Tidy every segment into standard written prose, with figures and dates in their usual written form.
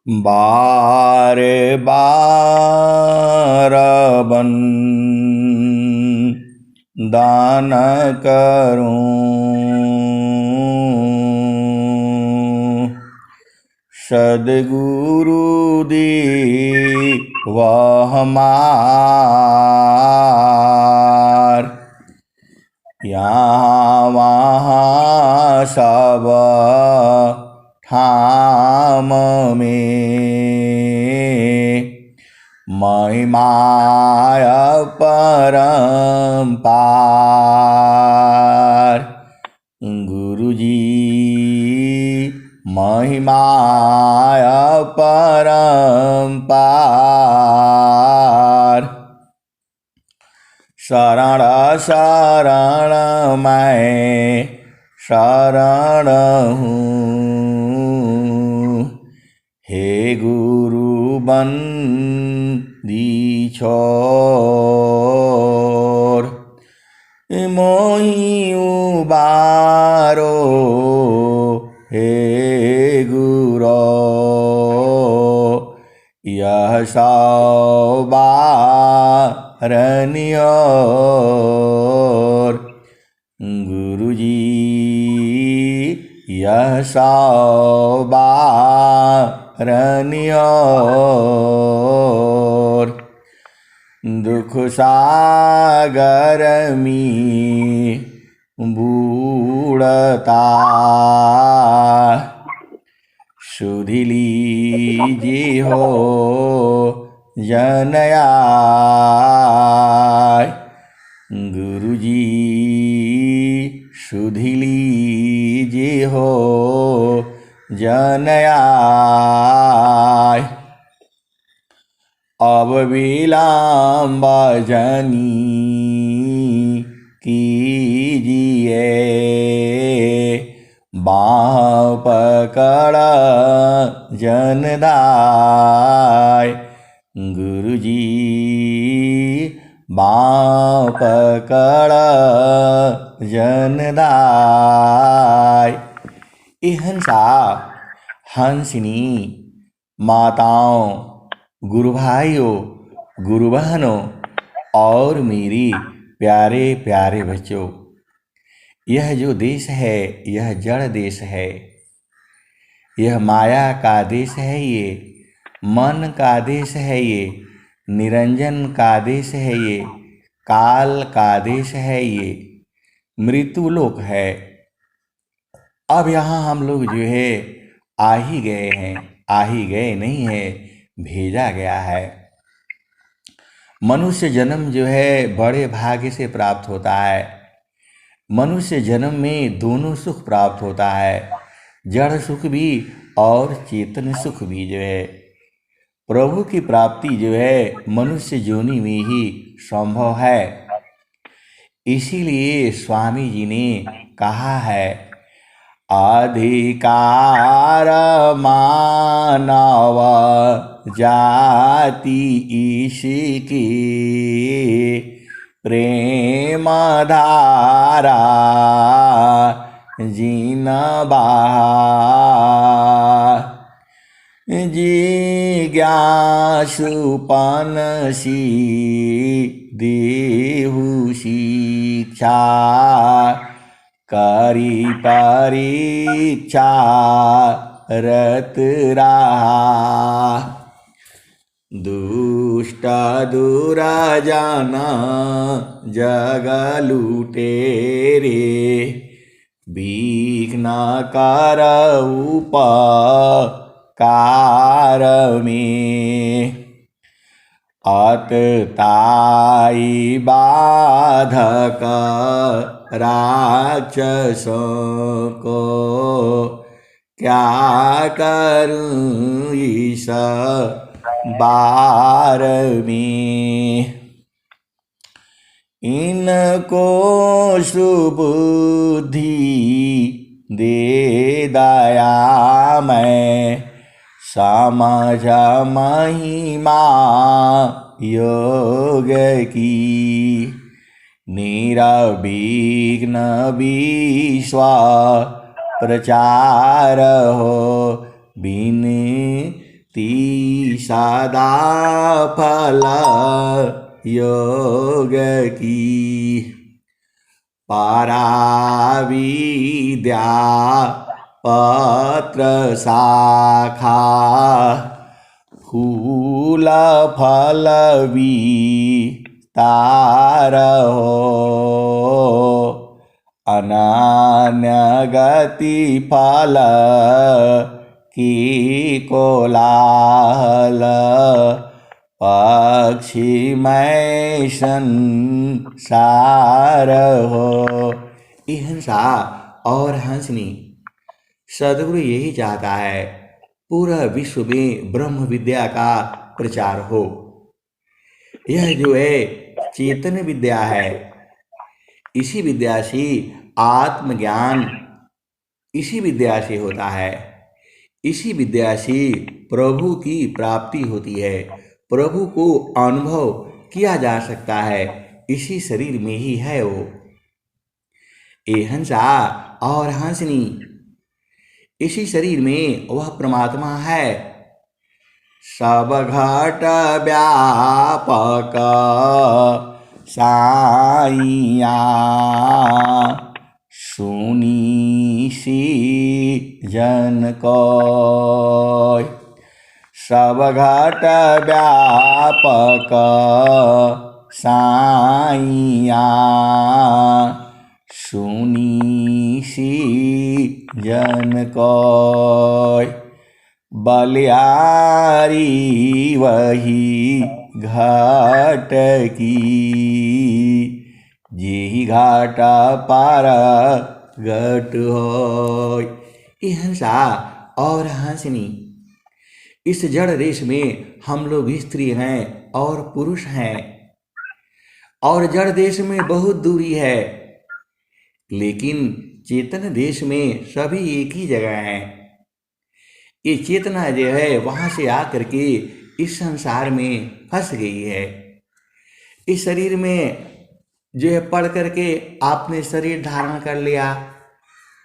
बार बार दान करूं, सद्गुरु दी वह हमार। यहाँ वहाँ सब ठाम में महिमाय परम्पार। गुरुजी महिमाय परम्पार। शरण शरण मैं शरण हूँ, हे गुरु बंदी छोर। मोहि उबारो हे गुरो, यह सौ बारनियोर। गुरुजी यह सौ बारनियोर। दुख सागर में बूढ़ता, सुधि लीजिए हो जनयाय। गुरुजी सुधि लीजिए हो जनयाय। अब विलम्ब जनी कीजिए, बाह पकड़ जनदाय। गुरुजी बाह पकड़ जनदाय। हंसा हंसिनी माताओं, गुरु भाइयों, गुरु बहनों और मेरी प्यारे प्यारे बच्चों, यह जो देश है यह जड़ देश है, यह माया का देश है, ये मन का देश है, ये निरंजन का देश है, ये काल का देश है, ये मृत्युलोक है। अब यहाँ हम लोग जो है आ ही गए हैं, आ ही गए नहीं है, भेजा गया है। मनुष्य जन्म जो है बड़े भाग्य से प्राप्त होता है। मनुष्य जन्म में दोनों सुख प्राप्त होता है, जड़ सुख भी और चेतन सुख भी जो है। प्रभु की प्राप्ति जो है मनुष्य योनि में ही संभव है। इसीलिए स्वामी जी ने कहा है, अधिकार मानव जाति इसकी, प्रेम धारा जीन बहा। जिज्ञासुपन सी देहु शिक्षा, करी परीक्षा रत रहा। दुष्ट दुराजन जग लुटेरे, विघ्न कर उपकार में। अतताई बाधक राक्षसों को, क्या करूं इस बार में। इनको सुबुद्धि दे दया मैं, समझ महिमा योग की। निरविघ्न विश्व प्रचार हो, बिनती सदा फल योग की पराविद्या पत्र शाखा फूल फल विस्तार हो अनन्य गति फल की कोलाहल पक्षी मैं संसार हो। हिंसा और हंसनी सदगुरु यही चाहता है पूरा विश्व में ब्रह्म विद्या का प्रचार हो। यह जो है चेतन विद्या है, इसी विद्या से आत्मज्ञान इसी विद्या से होता है, इसी विद्या से प्रभु की प्राप्ति होती है, प्रभु को अनुभव किया जा सकता है, इसी शरीर में ही है वो। ये हंसा और हंसनी इसी शरीर में वह परमात्मा है। सब घट व्यापक साइया सुनी सी जन को सब घट व्यापक साइया सुनी सी जन को बलियारी वही घाट की जेहि घाट पार घट हो। हंसा और हंसनी इस जड़ देश में हम लोग स्त्री हैं और पुरुष हैं, और जड़ देश में बहुत दूरी है, लेकिन चेतन देश में सभी एक ही जगह हैं। ये चेतना जो है वहां से आकर के इस संसार में फंस गई है। इस शरीर में जो है पढ़ करके आपने शरीर धारण कर लिया,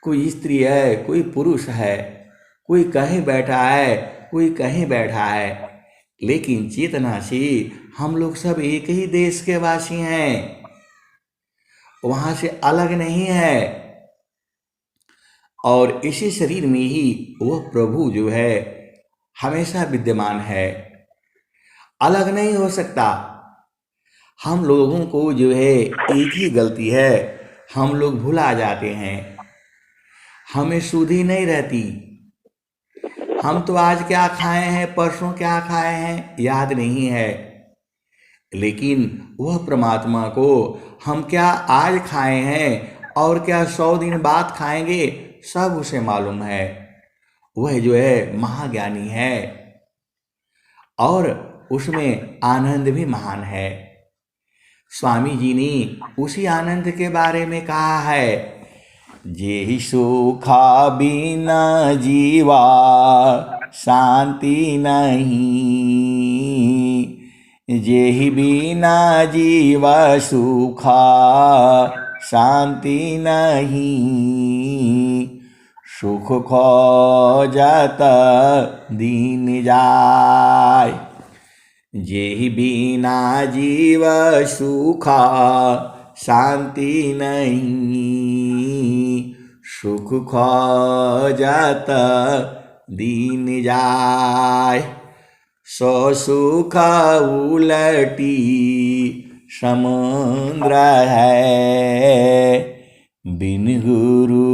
कोई स्त्री है, कोई पुरुष है, कोई कहीं बैठा है, कोई कहीं बैठा है, लेकिन चेतना से हम लोग सब एक ही देश के वासी हैं, वहां से अलग नहीं है। और इसी शरीर में ही वह प्रभु जो है हमेशा विद्यमान है, अलग नहीं हो सकता। हम लोगों को जो है एक ही गलती है, हम लोग भुला जाते हैं, हमें सुधि नहीं रहती। हम तो आज क्या खाए हैं, परसों क्या खाए हैं याद नहीं है, लेकिन वह परमात्मा को हम क्या आज खाए हैं और क्या 100 दिन बाद खाएंगे सब उसे मालूम है। वह जो है महाज्ञानी है और उसमें आनंद भी महान है। स्वामी जी ने उसी आनंद के बारे में कहा है, जेहि सुखा बिना जीवा शांति नहीं, जेहि बिना जीवा सुखा शांति नहीं, सुख खोजत दीन जाय। जेहि बिना जीव सुखा शांति नहीं, सुख खोजत दीन जाय। सो सुख उलटी समुद्र है, बिन गुरु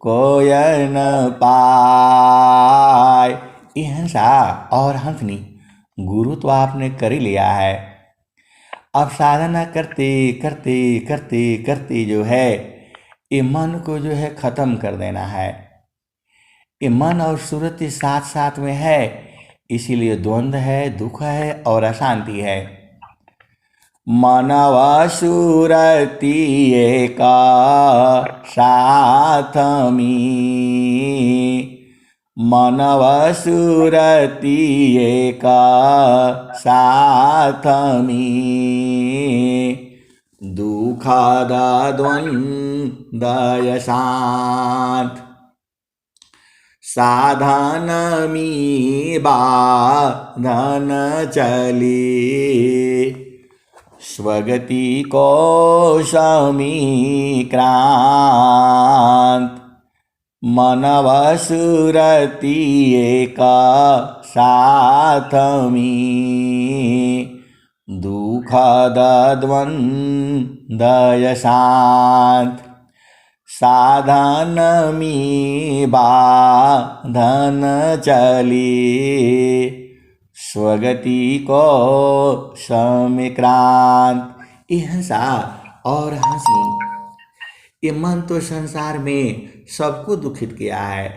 कोय न पाय। हंसा और हंसनी गुरु तो आपने कर ही लिया है, अब साधना करते करते करते करते जो है ये मन को जो है खत्म कर देना है। ये मन और सूरत साथ साथ में है, इसीलिए द्वंद्व है, दुख है और अशांति है। मनवा सूरती एका साथ में, मनवा सूरती एका साथ में, दुखदा द्वंद्व शांत। साधन मी बाधन चली स्वगति को समीक्रांत मनवसुरति एक साथ में दुखद द्वंद्व शांत साधन मी बाधन चली स्वगति को समीक्रांत। ये हंसा और हंसी, ये मन तो संसार में सबको दुखित किया है।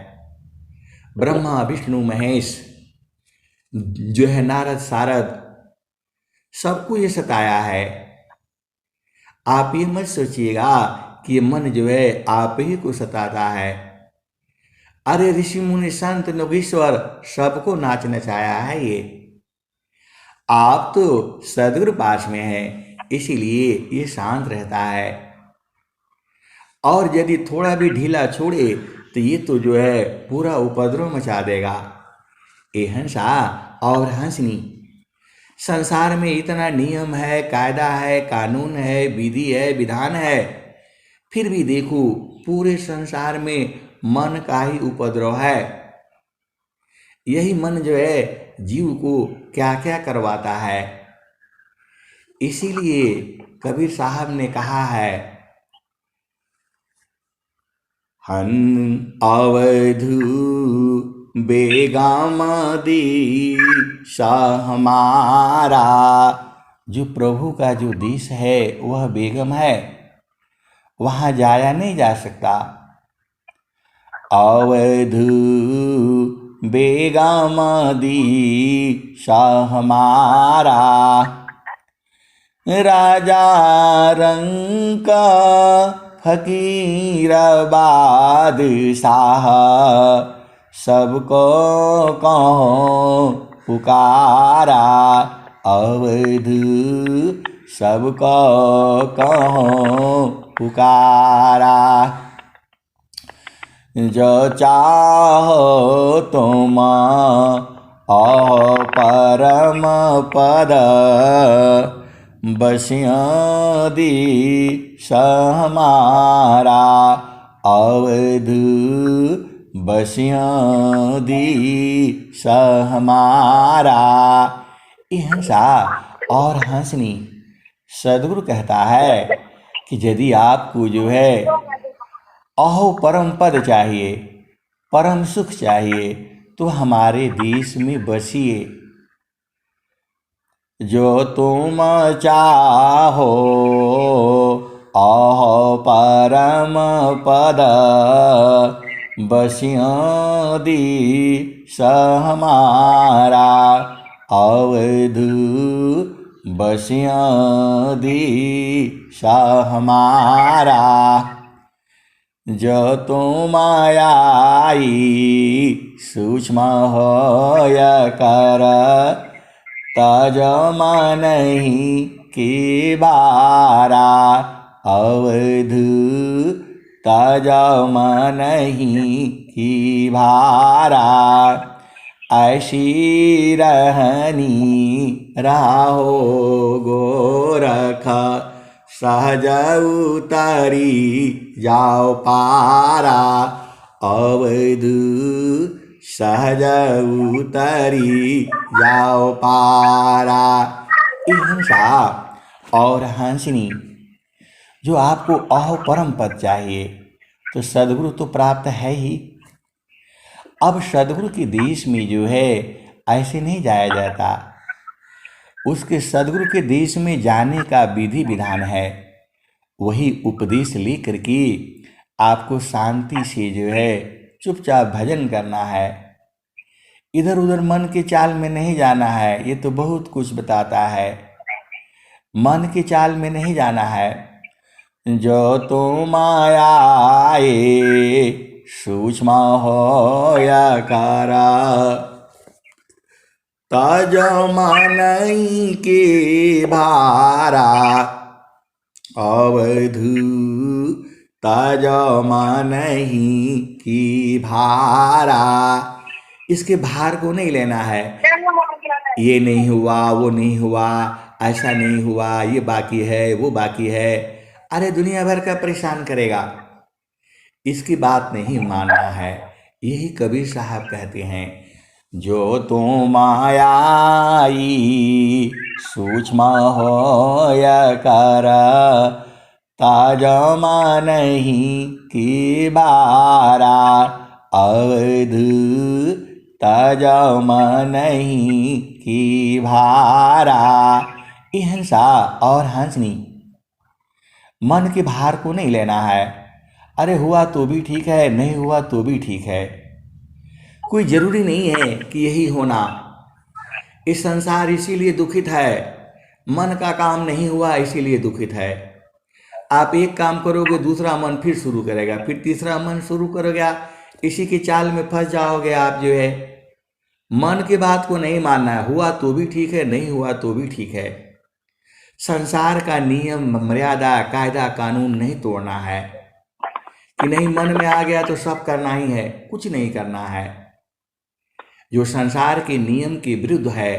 ब्रह्मा विष्णु महेश जो है, नारद सारद, सबको ये सताया है। आप ये मत सोचिएगा कि ये मन जो है आप ही को सताता है। अरे ऋषि मुनि संत योगीश्वर सबको नाच नचाया है ये। आप तो सदगुरु पास में हैं, इसीलिए ये शांत रहता है। और यदि थोड़ा भी ढीला छोड़े तो ये तो जो है पूरा उपद्रव मचा देगा। ये हंसा और हंसनी, संसार में इतना नियम है, कायदा है, कानून है, विधि है, विधान है, फिर भी देखो पूरे संसार में मन का ही उपद्रव है। यही मन जो है जीव को क्या क्या करवाता है। इसीलिए कबीर साहब ने कहा है, हन अवधू बेगामदी शाह हमारा। जो प्रभु का जो देश है वह बेगम है, वहाँ जाया नहीं जा सकता। अवधू बेगामदी शाह हमारा, राजा रंग का फकीर बादशाह, सबको कहो पुकारा। अवध सबको कहो पुकारा, जो चाहो तुम अहो परम पद, बसियादी हमारा। अवध बसियादी हमारा। ये हंसा और हंसनी, सदगुरु कहता है कि यदि आपको जो है अहो परम पद चाहिए, परम सुख चाहिए, तो हमारे देश में बसिए। जो तुम चाहो अहो परम पद, बसियादी हमारा। अवध बसियादी हमारा, जो तुम आई सूक्ष्म होय कर, तज नहीं की बारा। अवध तज नहीं की भारा, ऐसी रहनी राहो गोरख, सहज उतरी जाओ पारा। अवध सहज उतरी जाओ पारा। ये हंसा और हंसनी, जो आपको अहो परम पद चाहिए तो सदगुरु तो प्राप्त है ही। अब सदगुरु के देश में जो है ऐसे नहीं जाया जाता, उसके सदगुरु के देश में जाने का विधि विधान है। वही उपदेश लेकर के आपको शांति से जो है चुपचाप भजन करना है। इधर उधर मन के चाल में नहीं जाना है, ये तो बहुत कुछ बताता है। मन के चाल में नहीं जाना है। जो तुम आए सूक्ष्म होय करा, तज नहीं के भारा। अवधू तजो मनहि की भारा। इसके भार को नहीं लेना है। ये नहीं हुआ, वो नहीं हुआ, ऐसा नहीं हुआ, ये बाकी है, वो बाकी है, अरे दुनिया भर का परेशान करेगा, इसकी बात नहीं मानना है। यही कबीर साहब कहते हैं, जो तुम आई सूक्ष्म होय कर, ताज नहीं की बारा। अवध ताज नहीं की भारा। हिंसा और हंसनी, मन के भार को नहीं लेना है। अरे हुआ तो भी ठीक है, नहीं हुआ तो भी ठीक है, कोई जरूरी नहीं है कि यही होना। इस संसार इसीलिए दुखित है, मन का काम नहीं हुआ इसीलिए दुखित है। आप एक काम करोगे, दूसरा मन फिर शुरू करेगा, फिर तीसरा मन शुरू करोगे, इसी की चाल में फंस जाओगे आप जो है। मन की बात को नहीं मानना है, हुआ तो भी ठीक है, नहीं हुआ तो भी ठीक है। संसार का नियम, मर्यादा, कायदा, कानून नहीं तोड़ना है कि नहीं मन में आ गया तो सब करना ही है, कुछ नहीं करना है। जो संसार के नियम के विरुद्ध है,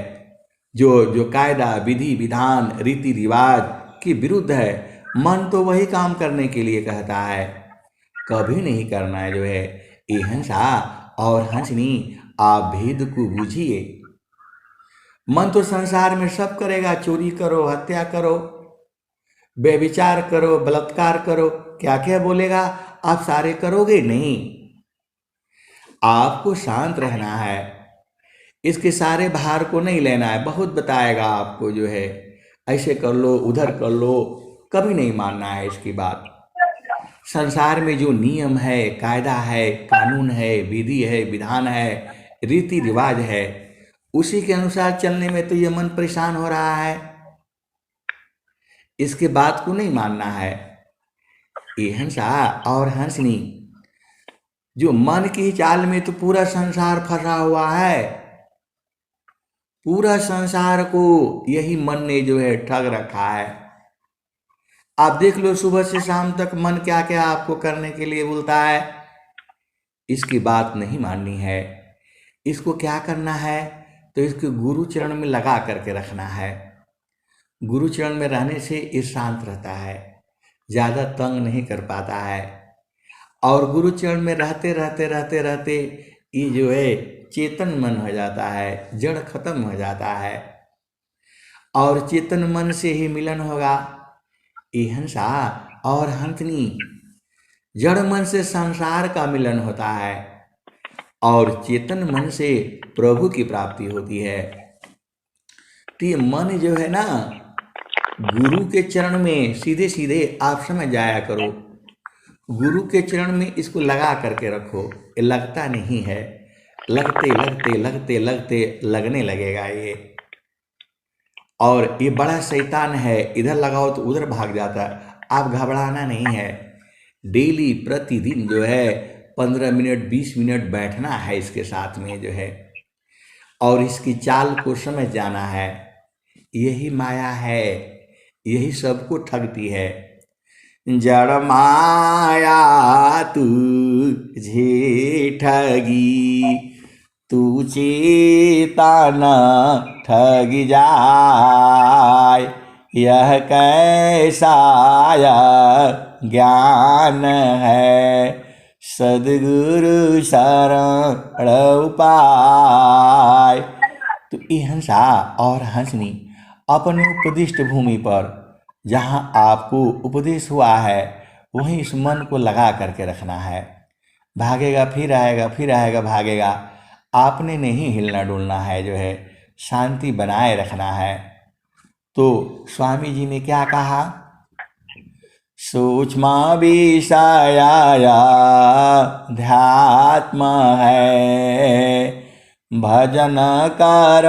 जो कायदा, विधि, विधान, रीति रिवाज के विरुद्ध है, मन तो वही काम करने के लिए कहता है, कभी नहीं करना है जो है। ये हिंसा और हंसनी, आप भेद को बूझिए। मन तो संसार में सब करेगा, चोरी करो, हत्या करो, बेविचार करो, बलात्कार करो, क्या क्या बोलेगा, आप सारे करोगे नहीं। आपको शांत रहना है, इसके सारे भार को नहीं लेना है। बहुत बताएगा आपको जो है, ऐसे कर लो, उधर कर लो, कभी नहीं मानना है इसकी बात। संसार में जो नियम है, कायदा है, कानून है, विधि है, विधान है, रीति रिवाज है, उसी के अनुसार चलने में तो ये मन परेशान हो रहा है, इसके बात को नहीं मानना है। ये हिंसा और हंसनी, जो मन की चाल में तो पूरा संसार फंसा हुआ है, पूरा संसार को यही मन ने जो है ठग रखा है। आप देख लो, सुबह से शाम तक मन क्या क्या आपको करने के लिए बोलता है, इसकी बात नहीं माननी है। इसको क्या करना है, तो इसको गुरु चरण में लगा करके रखना है। गुरु चरण में रहने से ये शांत रहता है, ज़्यादा तंग नहीं कर पाता है। और गुरु चरण में रहते रहते रहते रहते ये जो है चेतन मन हो जाता है, जड़ खत्म हो जाता है, और चेतन मन से ही मिलन होगा। ये हिंसा और हंसनी, जड़ मन से संसार का मिलन होता है, और चेतन मन से प्रभु की प्राप्ति होती है। तो ये मन जो है ना, गुरु के चरण में सीधे सीधे आप समझ जाया करो, गुरु के चरण में इसको लगा करके रखो। ये लगता नहीं है, लगते लगते लगते लगते लगने लगेगा ये। और ये बड़ा शैतान है, इधर लगाओ तो उधर भाग जाता है। आप घबराना नहीं है, डेली प्रतिदिन जो है 15 मिनट 20 मिनट बैठना है इसके साथ में जो है, और इसकी चाल को समझ जाना है। यही माया है, यही सबको ठगती है। जड़ माया तुझे ठगी, तू चेतन ठग जाय। यह कैसा ज्ञान है, सद्गुरु शरण उपाय। तो ये हिंसा और हंसनी अपने उपदिष्ट भूमि पर, जहाँ आपको उपदेश हुआ है, वहीं इस मन को लगा करके रखना है। भागेगा फिर आएगा, फिर आएगा, भागेगा, आपने नहीं हिलना डुलना है जो है, शांति बनाए रखना है। तो स्वामी जी ने क्या कहा, सूक्ष्म विषया ध्यात्म है, भजन कर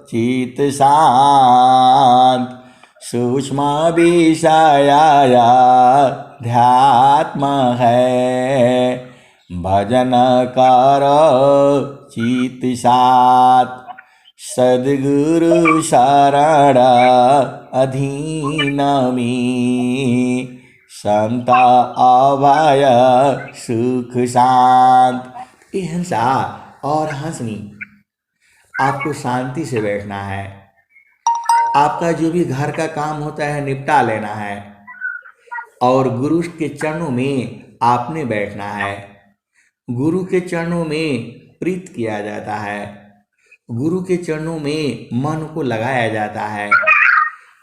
चित शांत। सूक्ष्म विषया ध्यात्म है, भजन कर चित शांत। सद्गुरु शरण अधीन में संत अभय सुख शांत। ये हंसा और हंसनी, आपको शांति से बैठना है। आपका जो भी घर का काम होता है निपटा लेना है और गुरु के चरणों में आपने बैठना है। गुरु के चरणों में प्रीत किया जाता है, गुरु के चरणों में मन को लगाया जाता है।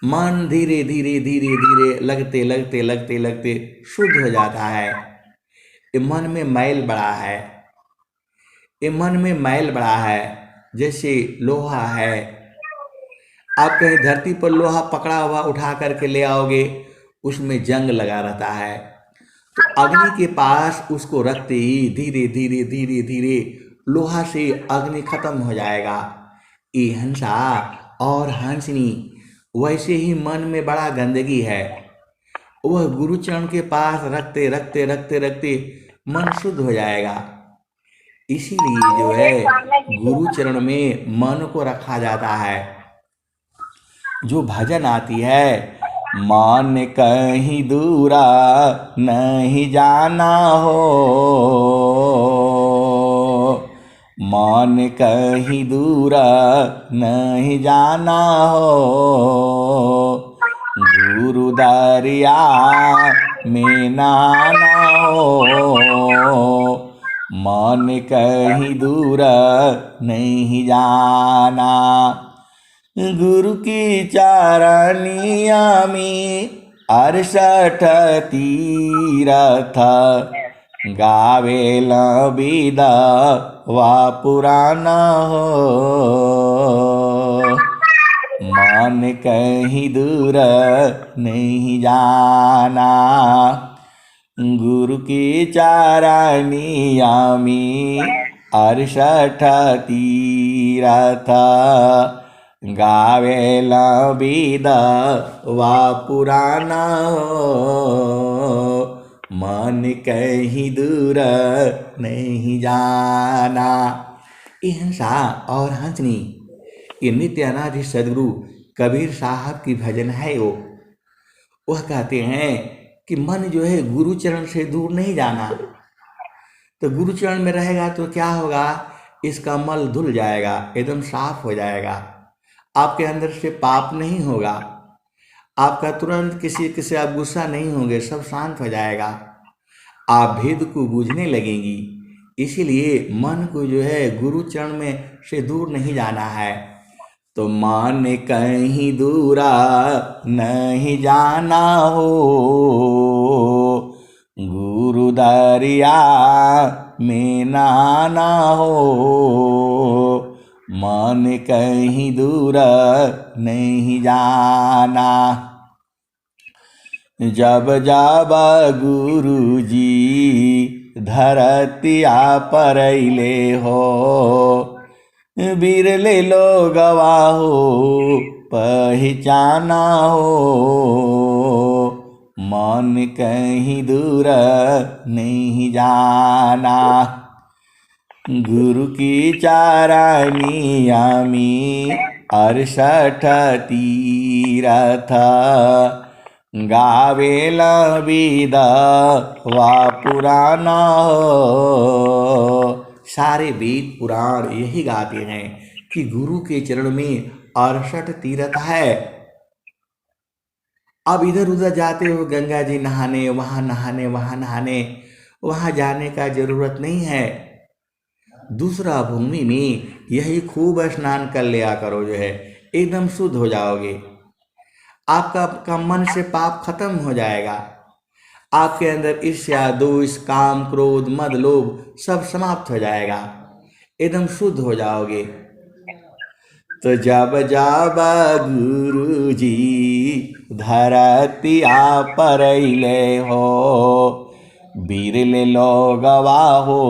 मन धीरे धीरे धीरे धीरे लगते लगते लगते लगते शुद्ध हो जाता है। ये मन में मैल बड़ा है, ये मन में मैल बड़ा है। जैसे लोहा है, आप कहीं धरती पर लोहा पकड़ा हुआ उठा करके ले आओगे, उसमें जंग लगा रहता है। तो अग्नि के पास उसको रखते ही धीरे धीरे धीरे धीरे लोहा से अग्नि खत्म हो जाएगा। ये हंसा और हंसनी, वैसे ही मन में बड़ा गंदगी है, वह गुरुचरण के पास रखते रखते रखते रखते मन शुद्ध हो जाएगा। इसीलिए जो है गुरुचरण में मन को रखा जाता है। जो भजन आती है, मान कहीं दूरा नहीं जाना हो, मान कहीं दूरा नहीं जाना हो, गुरु दरिया में नाना हो, मान कहीं दूरा नहीं जाना। गुरु की चारनिया में 68 तीरथ, गावेल विदा वा पुराना हो, मान कहीं दूर नहीं जाना। गुरु की चारनिया में 68 तीरथ, गावेल विदा वा पुराना हो, मन कहीं दूर नहीं जाना। ये हंसा और हंसनी, ये नित्यानाथ सदगुरु कबीर साहब की भजन है। वह कहते हैं कि मन जो है गुरुचरण से दूर नहीं जाना। तो गुरुचरण में रहेगा तो क्या होगा, इसका मल धुल जाएगा, एकदम साफ हो जाएगा। आपके अंदर से पाप नहीं होगा, आपका तुरंत किसी किसी आप गुस्सा नहीं होंगे, सब शांत हो जाएगा, आप भेद को बूझने लगेंगी। इसीलिए मन को जो है गुरु चरण में से दूर नहीं जाना है। तो मान कहीं दूरा नहीं जाना हो, गुरु दरिया में नाना हो, मन कहीं दूर नहीं जाना। जब जब गुरु जी धरतिया पर अइले हो, बिरले लोगवा हो पहचाना हो, मन कहीं दूर नहीं जाना। गुरु की चारनिया में 68 तीरथ, गावेल विदा वा पुराना हो। सारे वेद पुराण यही गाते हैं कि गुरु के चरण में 68 तीर्थ है। अब इधर उधर जाते हो गंगा जी नहाने, वहाँ नहाने, वहाँ नहाने, वहाँ जाने का जरूरत नहीं है। दूसरा भूमि में यही खूब स्नान कर लिया करो, जो है एकदम शुद्ध हो जाओगे। आपका मन से पाप खत्म हो जाएगा। आपके अंदर ईर्ष्या, दोष, काम, क्रोध, मद, लोभ सब समाप्त हो जाएगा, एकदम शुद्ध हो जाओगे। तो जब जब गुरु जी धरतिया पर अइले हो, बिरले लोगवा हो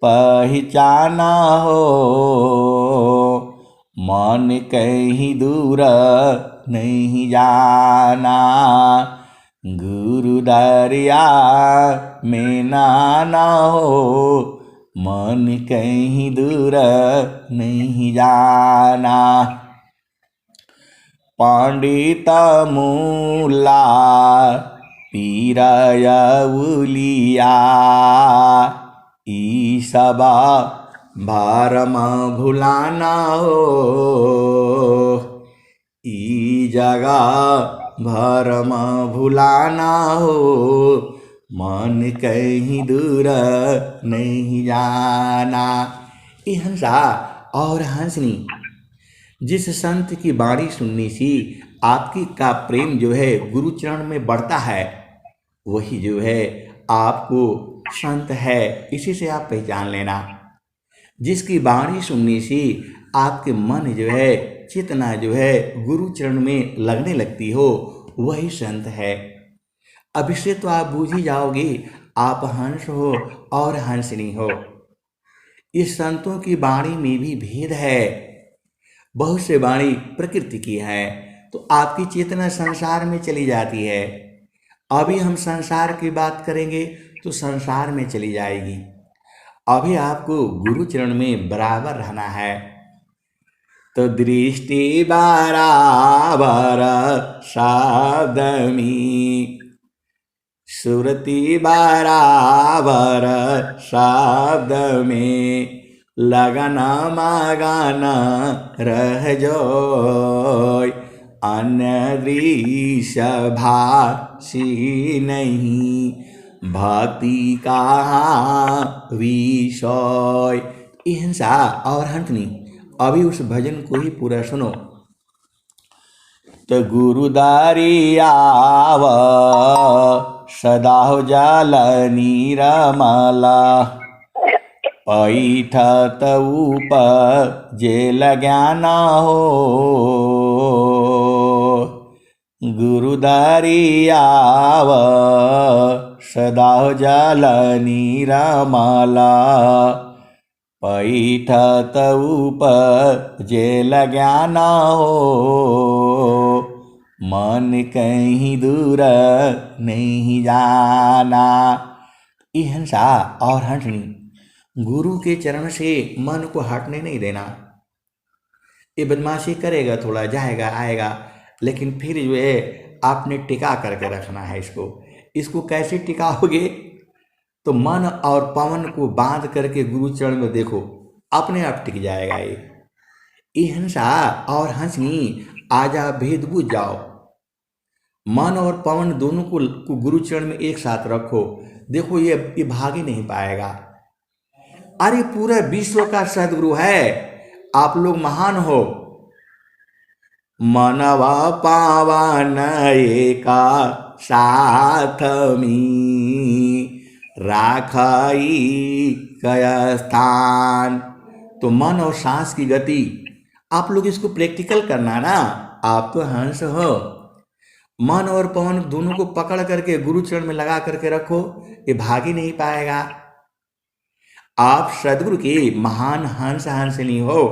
पहचाना हो, मन कहीं दूर नहीं जाना। गुरु दरिया में नाना हो, मन कहीं दूर नहीं जाना। पंडित मूला पीराया उलिया ईसबा भारम भुलाना हो, ई जगा भरम भुलाना हो, मन कहीं दूर नहीं जाना। ये हंसा और हंसनी, जिस संत की वाणी सुनने से आपकी का प्रेम जो है गुरु चरण में बढ़ता है, वही जो है आपको संत है, इसी से आप पहचान लेना। जिसकी वाणी सुनने से आपके मन जो है, चेतना जो है गुरु चरण में लगने लगती हो, वही संत है। अब इससे तो आप बूझ ही जाओगे, आप हंस हो और हंसनी हो। इस संतों की वाणी में भी भेद है। बहुत से वाणी प्रकृति की है, तो आपकी चेतना संसार में चली जाती है। अभी हम संसार की बात करेंगे तो संसार में चली जाएगी। अभी आपको गुरु चरण में बराबर रहना है। तो दृष्टि बराबर साधमी, सुरति बराबर शब्द में, लगन मगन रह जोय, अन्य दृश्य भाषी नहीं, भक्ति कहाँ विषय। हिंसा और हंसनी, अभी उस भजन को ही पूरा सुनो। तो गुरुदारी आव सदा हो जाल नीरमाला, पैठत उपजेल ज्ञान हो, गुरुदारी आव सदा हो जाल नीरमाला, पैठत उपजेल ज्ञान हो, मन कहीं दूर नहीं जाना। ये हंसा और हंसनी, गुरु के चरण से मन को हटने नहीं देना। ये बदमाशी करेगा, थोड़ा जाएगा आएगा, लेकिन फिर जो है आपने टिका करके रखना है इसको कैसे टिकाओगे? तो मन और पवन को बांध करके गुरु चरण में देखो, अपने आप टिक जाएगा। ये हंसा और हंसनी, आजा भेद बुझ जाओ। मन और पवन दोनों को गुरु चरण में एक साथ रखो, देखो ये भाग ही नहीं पाएगा। अरे पूरा विश्व का सदगुरु है, आप लोग महान हो। मनवा पावन एका साथ में, राखाई कय स्थान। तो मन और सांस की गति, आप लोग इसको प्रैक्टिकल करना ना। आप तो हंस हो, मन और पवन दोनों को पकड़ करके गुरु चरण में लगा करके रखो, ये भाग ही नहीं पाएगा। आप सदगुरु के महान हंस हंसनी हो।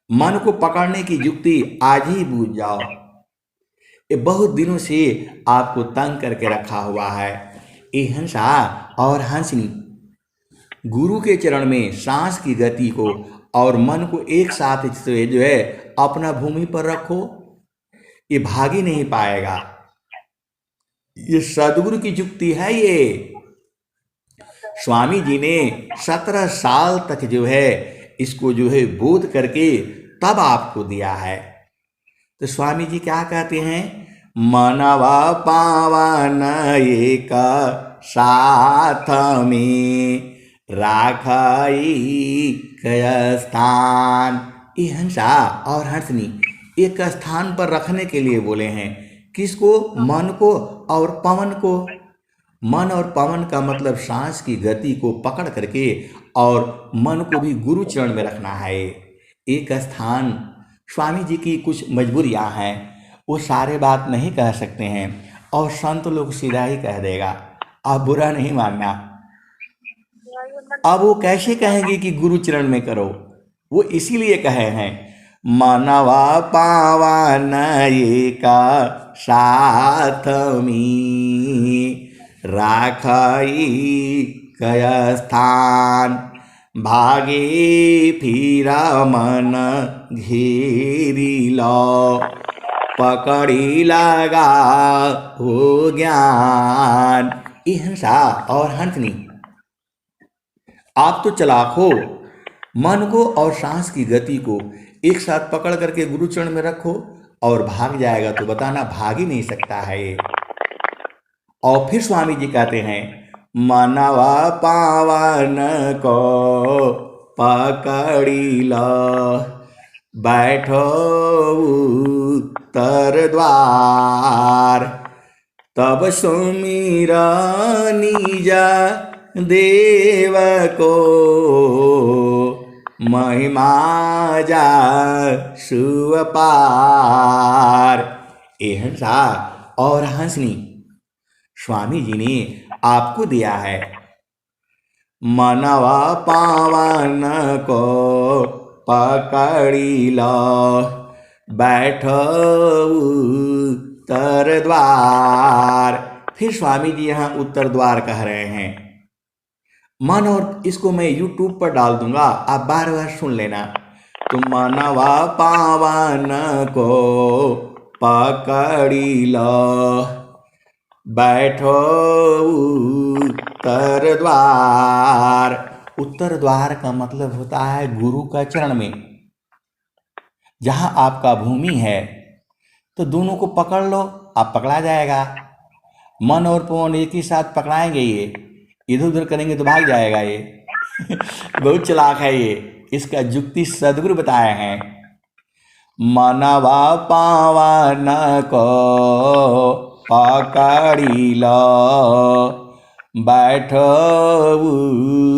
मन को पकड़ने की युक्ति आज ही बूझ जाओ। ये बहुत दिनों से आपको तंग करके रखा हुआ है। ये हंसा और हंसनी, गुरु के चरण में सांस की गति को और मन को एक साथ जो है अपना भूमि पर रखो, ये भाग ही नहीं पाएगा। ये सदगुरु की युक्ति है। ये स्वामी जी ने 17 साल तक जो है इसको जो है बोध करके तब आपको दिया है। तो स्वामी जी क्या कहते हैं? मनवा पावन एक साथ में, राखाई कय स्थान। ये हंसा और हंसनी एक स्थान पर रखने के लिए बोले हैं। किसको? मन को और पवन को। मन और पवन का मतलब सांस की गति को पकड़ करके और मन को भी गुरु चरण में रखना है। एक स्थान, स्वामी जी की कुछ मजबूरियां हैं, वो सारे बात नहीं कह सकते हैं और संत लोग सीधा ही कह देगा, आप बुरा नहीं मानना। अब वो कैसे कहेंगे कि गुरु चरण में करो? वो इसीलिए कहे हैं, मनवा पावन एका साथ में, राखाई कय स्थान। भागे फिरा मन घेरी लो, पकड़ी लगा हो ज्ञान। ये हंसा और हंसनी, आप तो चालाक हो, मन को और सांस की गति को एक साथ पकड़ करके गुरुचरण में रखो और भाग जाएगा तो बताना, भाग ही नहीं सकता है ये। और फिर स्वामी जी कहते हैं, मनवा पावन को पकड़ी लो, बैठो उत्तर द्वार, तब सुमिर निज देव को, महिमा जा सुअपार। ये हंसा और हंसनी स्वामी जी ने आपको दिया है। मनवा पावन को पकड़ी लो, बैठो उत्तर द्वार। फिर स्वामी जी यहाँ उत्तर द्वार कह रहे हैं। मन और इसको मैं YouTube पर डाल दूंगा, आप बार बार सुन लेना। तो मनवा पावन को पकड़ी लो, बैठो उत्तर द्वार। उत्तर द्वार का मतलब होता है गुरु का चरण में, जहां आपका भूमि है। तो दोनों को पकड़ लो, आप पकड़ा जाएगा। मन और पवन एक ही साथ पकड़ाएंगे, ये इधर उधर करेंगे तो भाग जाएगा ये। बहुत चालाक है ये, इसका युक्ति सदगुरु बताए हैं। मनवा पावन को पकड़ी लो, बैठो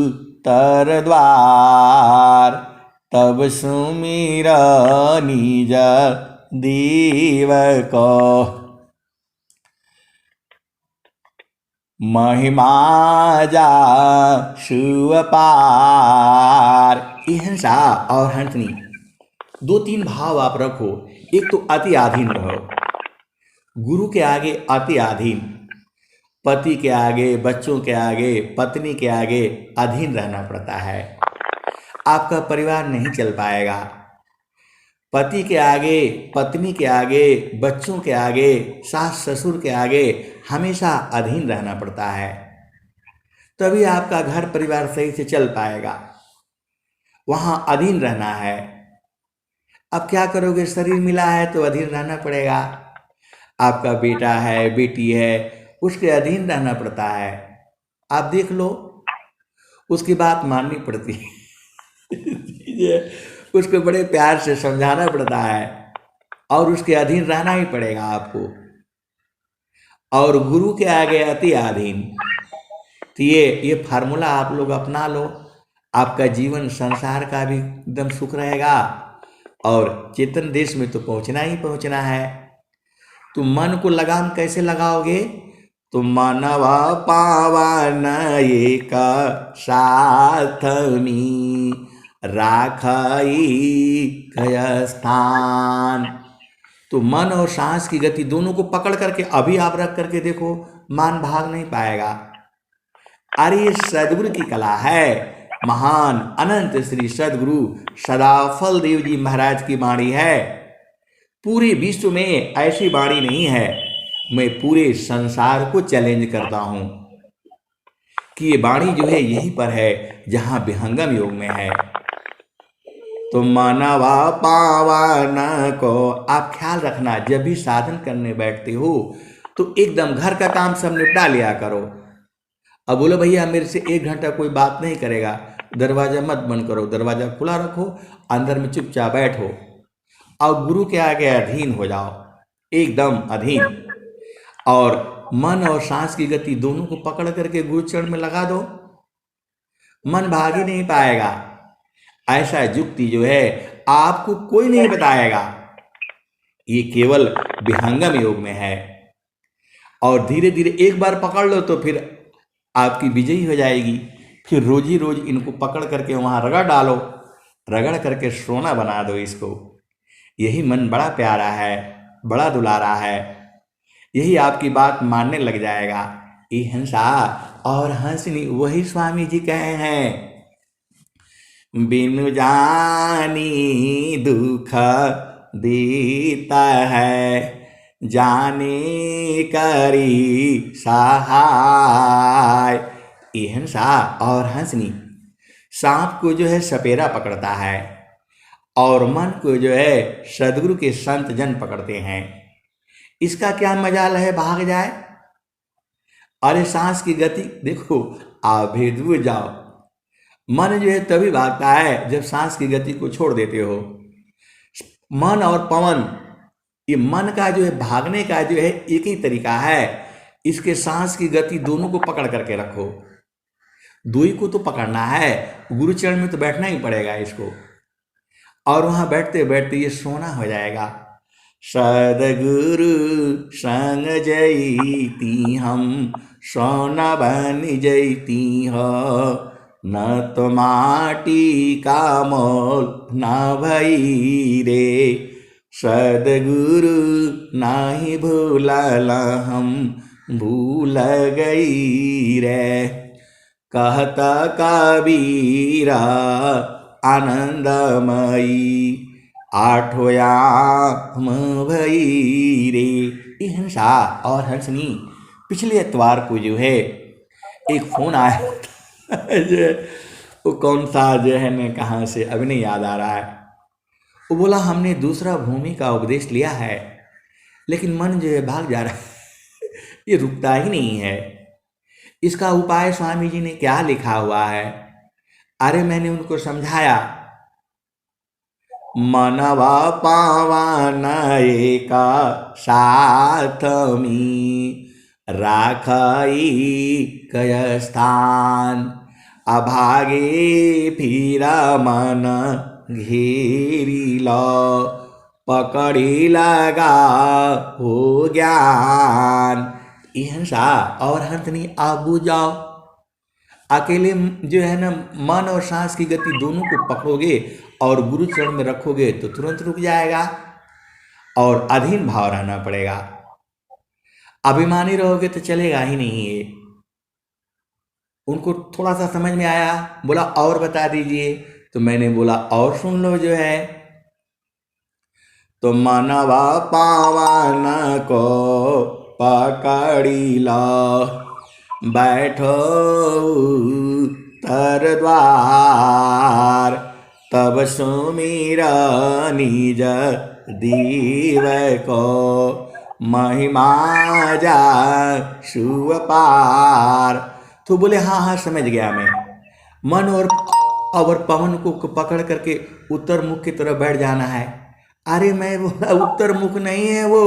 उत्तर द्वार, तब सुमिर निज देव को, महिमा जा सुअपार। ये हंसा और हंसनी, दो तीन भाव आप रखो। एक तो अति आधीन रहो, गुरु के आगे अति आधीन, पति के आगे, बच्चों के आगे, पत्नी के आगे अधीन रहना पड़ता है। आपका परिवार नहीं चल पाएगा। पति के आगे, पत्नी के आगे, बच्चों के आगे, सास ससुर के आगे हमेशा अधीन रहना पड़ता है, तभी आपका घर परिवार सही से चल पाएगा। वहां अधीन रहना है। अब क्या करोगे, शरीर मिला है तो अधीन रहना पड़ेगा। आपका बेटा है, बेटी है, उसके अधीन रहना पड़ता है। आप देख लो, उसकी बात माननी पड़ती है। उसको बड़े प्यार से समझाना पड़ता है और उसके अधीन रहना ही पड़ेगा आपको। और गुरु के आगे अति अधीन, तो ये फार्मूला आप लोग अपना लो। आपका जीवन संसार का भी एकदम सुख रहेगा और चेतन देश में तो पहुंचना ही पहुंचना है। तो मन को लगाम कैसे लगाओगे, तो मनवा पावन एक साथ में राखई गय स्थान। तो मन और सांस की गति दोनों को पकड़ करके अभी आप रख करके देखो, मान भाग नहीं पाएगा। अरे सदगुरु की कला है, महान अनंत श्री सदगुरु सदाफल देव जी महाराज की वाणी है। पूरे विश्व में ऐसी वाणी नहीं है। मैं पूरे संसार को चैलेंज करता हूं कि ये वाणी जो है यहीं पर है जहां विहंगम योग में है। तो मनवा पावन को आप ख्याल रखना, जब भी साधन करने बैठते हो तो एकदम घर का काम सब निपटा लिया करो। अब बोलो भैया मेरे से 1 घंटा कोई बात नहीं करेगा, दरवाजा मत बंद करो, दरवाजा खुला रखो, अंदर में चुपचाप बैठो और गुरु के आगे अधीन हो जाओ, एकदम अधीन। और मन और सांस की गति दोनों को पकड़ करके गुरु चरण में लगा दो, मन भाग ही नहीं पाएगा। ऐसा युक्ति जो है आपको कोई नहीं बताएगा, ये केवल विहंगम योग में है। और धीरे धीरे एक बार पकड़ लो तो फिर आपकी विजयी हो जाएगी। फिर रोज ही रोज इनको पकड़ करके वहां रगड़ डालो, रगड़ करके सोना बना दो इसको। यही मन बड़ा प्यारा है, बड़ा दुलारा है, यही आपकी बात मानने लग जाएगा। ये हंसा और हंसनी वही स्वामी जी कहे हैं, बिनु जानी दुख देता है, जाने करी सहाय। ये हंसा और हंसनी सांप को जो है सपेरा पकड़ता है और मन को जो है सदगुरु के संत जन पकड़ते हैं। इसका क्या मजाल है भाग जाए। अरे सांस की गति देखो, आभेद बुझ जाओ। मन जो है तभी भागता है जब सांस की गति को छोड़ देते हो। मन और पवन, ये मन का जो है भागने का जो है एक ही तरीका है। इसके सांस की गति दोनों को पकड़ करके रखो। दुई को तो पकड़ना है, गुरु चरण में तो बैठना ही पड़ेगा इसको। और वहां बैठते बैठते ये सोना हो जाएगा। सदगुरु संग जैती हम सोना बन जैती हो, न तो माटी का मोल न भई रे। सदगुरु नाही भूलल हम भूल गई रे। कहता कबीरा आनंदमयी आठोयाम भई रे। ये हंसा और हंसनी पिछले एतवार को जो है एक फोन आया जो वो कौन सा जो है ने कहाँ से अभी नहीं याद आ रहा है। वो बोला हमने दूसरा भूमि का उपदेश लिया है लेकिन मन जो है भाग जा रहा है ये रुकता ही नहीं है। इसका उपाय स्वामी जी ने क्या लिखा हुआ है। अरे मैंने उनको समझाया, मनवा पावन एका साथ में राखई कय स्थान, अभागे फिरा मन घेरी लो पकड़ी लगा हो ज्ञान। ये हंसा और हंसनी आप बुझ जाओ। अकेले जो है ना मन और सांस की गति दोनों को पकड़ोगे और गुरु चरण में रखोगे तो तुरंत रुक जाएगा और अधीन भाव रहना पड़ेगा। अभिमानी रहोगे तो चलेगा ही नहीं ये। उनको थोड़ा सा समझ में आया, बोला और बता दीजिए। तो मैंने बोला और सुन लो जो है, तो मनवा पावन को पकड़ी लो बैठो तर द्वार, तब सुमिर निज दीव को महिमा जा शुभ पार। तो बोले हाँ हाँ समझ गया मैं। मन और पवन को पकड़ करके उत्तर मुख की तरफ बैठ जाना है। अरे मैं बोला उत्तर मुख नहीं है वो,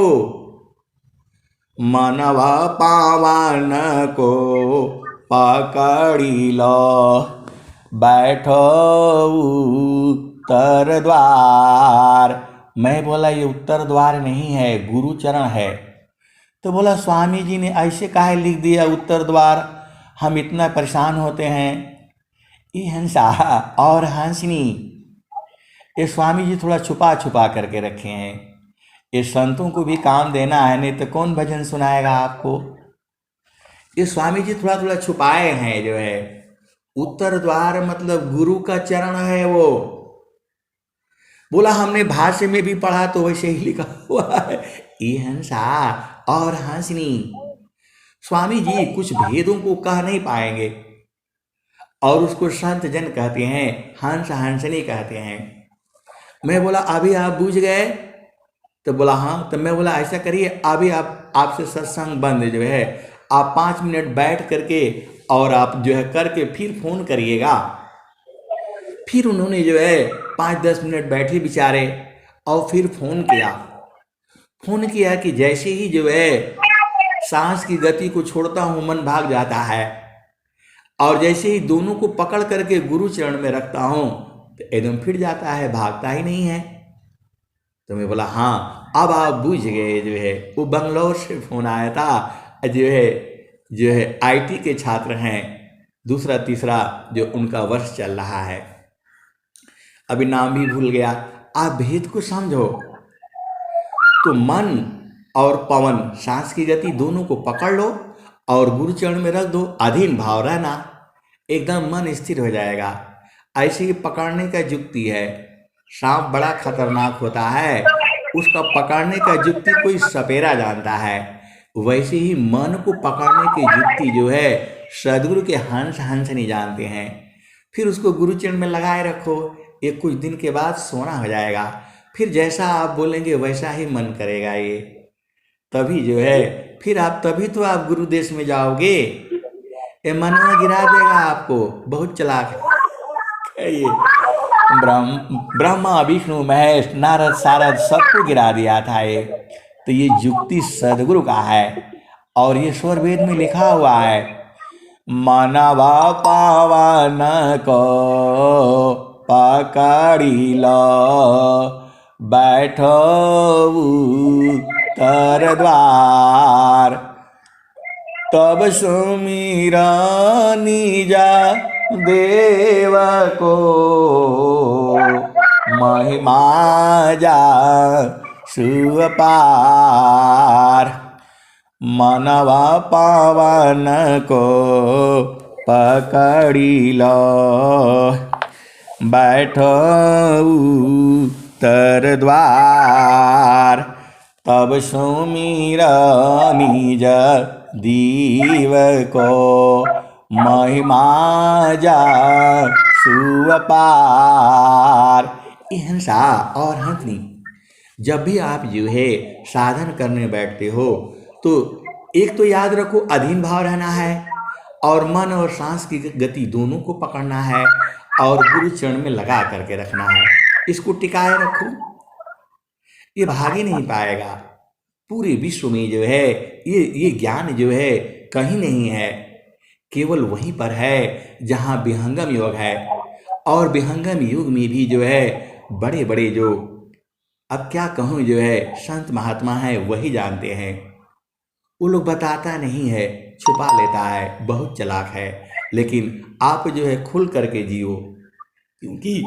मनवा पावन को पकड़ी लो बैठो उत्तर द्वार। मैं बोला ये उत्तर द्वार नहीं है, गुरु चरण है। तो बोला स्वामी जी ने ऐसे काहे लिख दिया उत्तर द्वार, हम इतना परेशान होते हैं। ये हंसा और हंसनी ये स्वामी जी थोड़ा छुपा छुपा करके रखे हैं। ये संतों को भी काम देना है, नहीं तो कौन भजन सुनाएगा आपको। ये स्वामी जी थोड़ा थोड़ा छुपाए हैं जो है। उत्तर द्वार मतलब गुरु का चरण है वो। बोला हमने भाष्य में भी पढ़ा तो वैसे ही लिखा हुआ है। ये हंसा और हंसनी स्वामी जी कुछ भेदों को कह नहीं पाएंगे और उसको संत जन कहते हैं, हंस हंसनी कहते हैं। मैं बोला अभी आप बूझ गए। तो बोला हाँ। तो मैं बोला ऐसा करिए अभी आपसे सत्संग बंद जो है, आप 5 मिनट बैठ करके और आप जो है करके फिर फोन करिएगा। फिर उन्होंने जो है 5-10 मिनट बैठे बेचारे और फिर फोन किया कि जैसे ही जो है सांस की गति को छोड़ता हूँ मन भाग जाता है और जैसे ही दोनों को पकड़ करके गुरु चरण में रखता हूँ तो एकदम फिर जाता है, भागता ही नहीं है। तो मैं बोला हाँ अब आप बूझ गए जो है। वो बंगलौर से फोन आया था, जो है आईटी के छात्र हैं, दूसरा तीसरा जो उनका वर्ष चल रहा है, अभी नाम भी भूल गया। आप भेद को समझो। तो मन और पवन सांस की गति दोनों को पकड़ लो और गुरु चरण में रख दो, अधीन भाव रहना, एकदम मन स्थिर हो जाएगा। ऐसे ही पकड़ने का युक्ति है। सांप बड़ा खतरनाक होता है, उसका पकड़ने का युक्ति कोई सपेरा जानता है, वैसे ही मन को पकड़ने की युक्ति जो है सदगुरु के हंस हंस नहीं जानते हैं। फिर उसको गुरुचरण में लगाए रखो, ये कुछ दिन के बाद सोना हो जाएगा। फिर जैसा आप बोलेंगे वैसा ही मन करेगा ये। तभी जो है फिर आप तभी तो आप गुरु देश में जाओगे। ये मन में गिरा देगा आपको, बहुत चालाक है ये। ब्रह्मा विष्णु महेश नारद सारद सबको गिरा दिया था ये। तो ये युक्ति सदगुरु का है और ये स्वर वेद में लिखा हुआ है। मानवा पावन को पकड़ी लो, बैठो तर द्वार, तब सुमिरा निजा देव को, महिमा जा सुअपार। मनवा पावन को पकड़ी लो, बैठो तर द्वार, तब सुमिरा निज दीव को, महिमा जा सुअपार। ये हंसा और हंसनी, जब भी आप जो है साधन करने बैठते हो तो एक तो याद रखो अधीन भाव रहना है और मन और सांस की गति दोनों को पकड़ना है और गुरु चरण में लगा करके रखना है। इसको टिकाए रखो, ये भाग ही नहीं पाएगा। पूरे विश्व में जो है ये ज्ञान जो है कहीं नहीं है, केवल वहीं पर है जहाँ विहंगम योग है। और विहंगम युग में भी जो है बड़े बड़े जो, अब क्या कहूँ, जो है संत महात्मा है वही जानते हैं। वो लोग बताता नहीं है, छुपा लेता है, बहुत चालाक है। लेकिन आप जो है खुल करके जियो, क्योंकि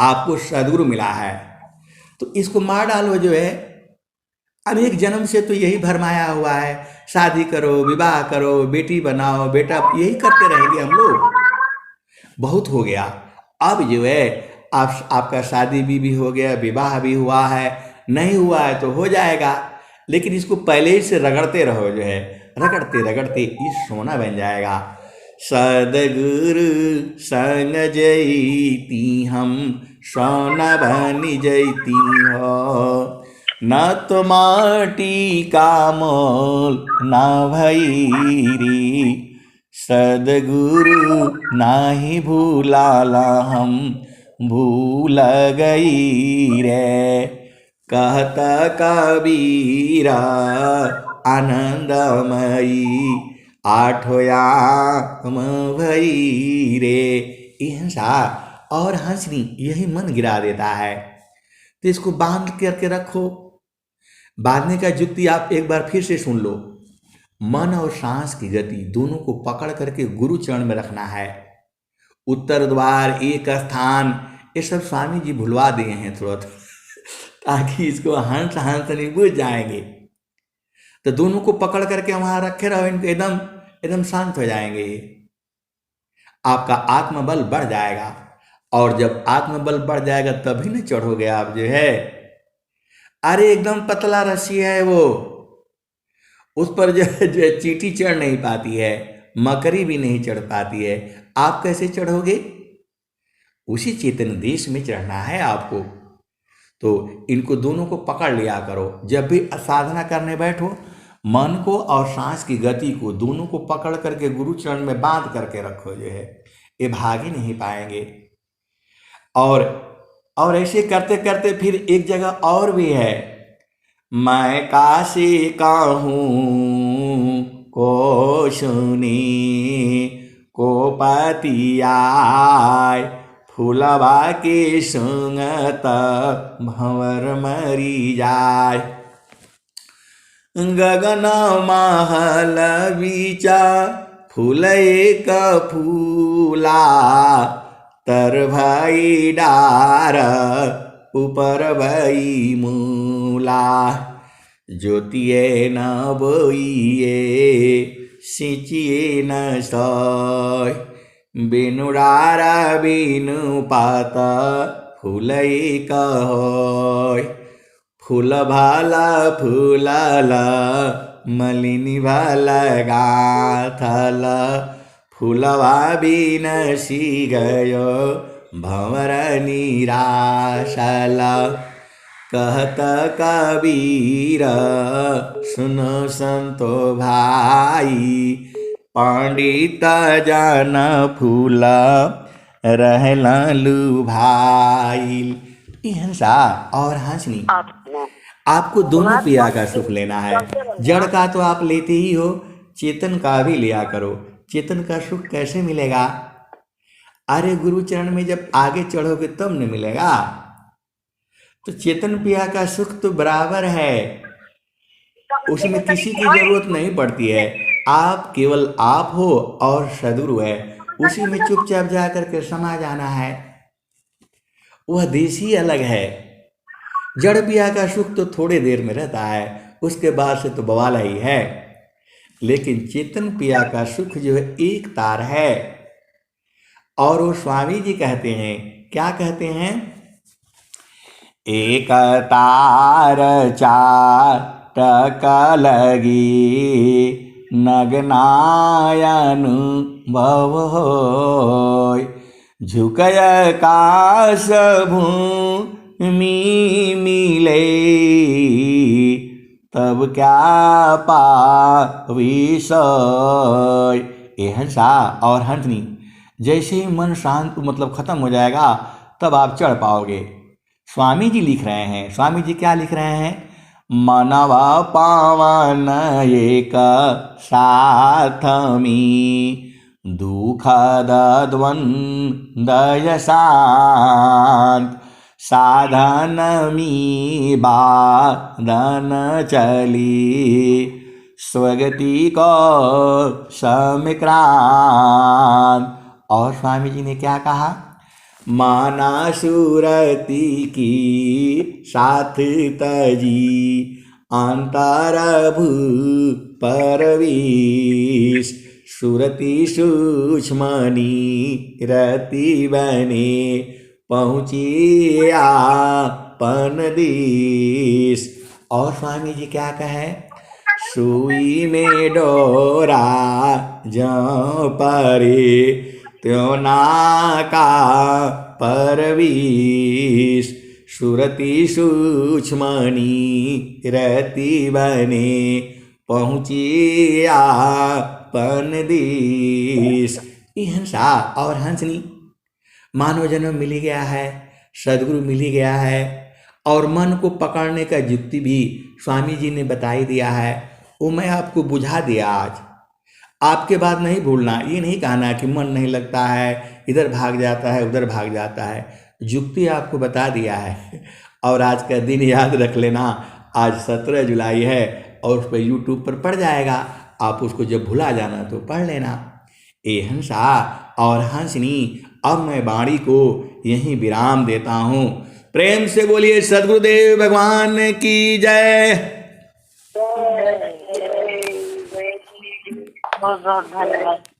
आपको सदगुरु मिला है। तो इसको मार डालो जो है। अब एक जन्म से तो यही भरमाया हुआ है, शादी करो, विवाह करो, बेटी बनाओ, बेटा, यही करते रहेंगे हम लोग। बहुत हो गया। अब जो है आपका शादी भी हो गया, विवाह भी हुआ है, नहीं हुआ है तो हो जाएगा, लेकिन इसको पहले ही से रगड़ते रहो जो है, रगड़ते रगड़ते ये सोना बन जाएगा। सदगुरु संग जैती हम सोना बन जैती हो, न तो माटी का मोल ना भैरी, सदगुरु नाही भूलाला हम भूल गई रे, कहता कबीरा आनंदमयी आठोयाम भई रे। ये हंसा और हंसनी यही मन गिरा देता है। तो इसको बांध करके रखो। बांधने का युक्ति आप एक बार फिर से सुन लो। मन और सांस की गति दोनों को पकड़ करके गुरु चरण में रखना है। उत्तर द्वार, एक स्थान, ये सब स्वामी जी भुलवा दिए हैं थोड़ा, ताकि इसको हंस हंस नहीं बुझ जाएंगे। तो दोनों को पकड़ करके वहां रखे रहो, इनको एकदम एकदम शांत हो जाएंगे। ये आपका आत्मबल बढ़ जाएगा, और जब आत्मबल बढ़ जाएगा तभी न चढ़ोगे आप जो है। अरे एकदम पतला रस्सी है वो, उस पर जो है चींटी चढ़ नहीं पाती है, मकड़ी भी नहीं चढ़ पाती है, आप कैसे चढ़ोगे? उसी चेतन देश में चढ़ना है आपको। तो इनको दोनों को पकड़ लिया करो। जब भी साधना करने बैठो, मन को और सांस की गति को दोनों को पकड़ करके गुरु चरण में बांध करके रखो जो है, ये भाग ही नहीं पाएंगे। और ऐसे करते करते फिर एक जगह और भी है, मैं काशी का हूँ को सुनी को पतियाय, फूलवा के संगत भंवर मरी जाय, गगन महल बीचा फूल एक फूला, तर भई डार ऊपर भई मूला, ज्योतिए न बोइए सिंचिए न सोय, बिनु डारा बिनु पात फूल एक होय, फूल भाला फूलल मलिनी भल गाथल फूलवा बिनसी गयो भंवर निराशल कहत कबीर सुनो संतो भाई पंडित जन फूल रहला लुभाई। हंसा और हंसनी, आपको दोनों पिया का सुख लेना है। जड़ का तो आप लेते ही हो, चेतन का भी लिया करो। चेतन का सुख कैसे मिलेगा? अरे गुरु चरण में जब आगे चढ़ोगे तब न मिलेगा। तो चेतन पिया का सुख तो बराबर है, उसमें किसी की जरूरत नहीं पड़ती है। आप केवल आप हो और सदगुरु है, उसी में चुपचाप जा करके समा जाना है। वह देश ही अलग है। जड़ पिया का सुख तो थोड़े देर में रहता है, उसके बाद से तो बवाला ही है। लेकिन चेतन पिया का सुख जो है एक तार है। और वो स्वामी जी कहते हैं, क्या कहते हैं? एक तार चाटक लगी नगनायन भव होय झुकय काश भूमि मिले तब क्या पाविसय। ये हंसा और हंसनी, जैसे ही मन शांत मतलब खत्म हो जाएगा तब आप चढ़ पाओगे। स्वामी जी लिख रहे हैं, स्वामी जी क्या लिख रहे हैं? मनवा पावन एक साथ में दुखद द्वंद्व शांत साधन मी बाधन चली स्वगति को समिक्रांत। और स्वामी जी ने क्या कहा? माना सुरति की साथ तजी अंतर भू परवीश सुरति सूक्ष्मनी रति बने पहुँची आपन देश। और स्वामी जी क्या कहे? सुई में डोरा जौ परे त्यों नाका परवीश सुरति सूक्ष्मनी रति बने पहुँची आपन देश। हंसा और हंसनी, मानव जन्म मिल गया है, सदगुरु मिल गया है, और मन को पकड़ने का युक्ति भी स्वामी जी ने बता ही दिया है। वो मैं आपको बुझा दिया आज। आपके बाद नहीं भूलना, ये नहीं कहना कि मन नहीं लगता है, इधर भाग जाता है उधर भाग जाता है। युक्ति आपको बता दिया है। और आज का दिन याद रख लेना, आज 17 जुलाई है और उस पर यूट्यूब पर पड़ जाएगा, आप उसको जब भुला जाना तो पढ़ लेना। ए हंसा और हंसनी, अब मैं वाणी को यहीं विराम देता हूँ। प्रेम से बोलिए सद्गुरुदेव भगवान की जय। बहुत बहुत धन्यवाद।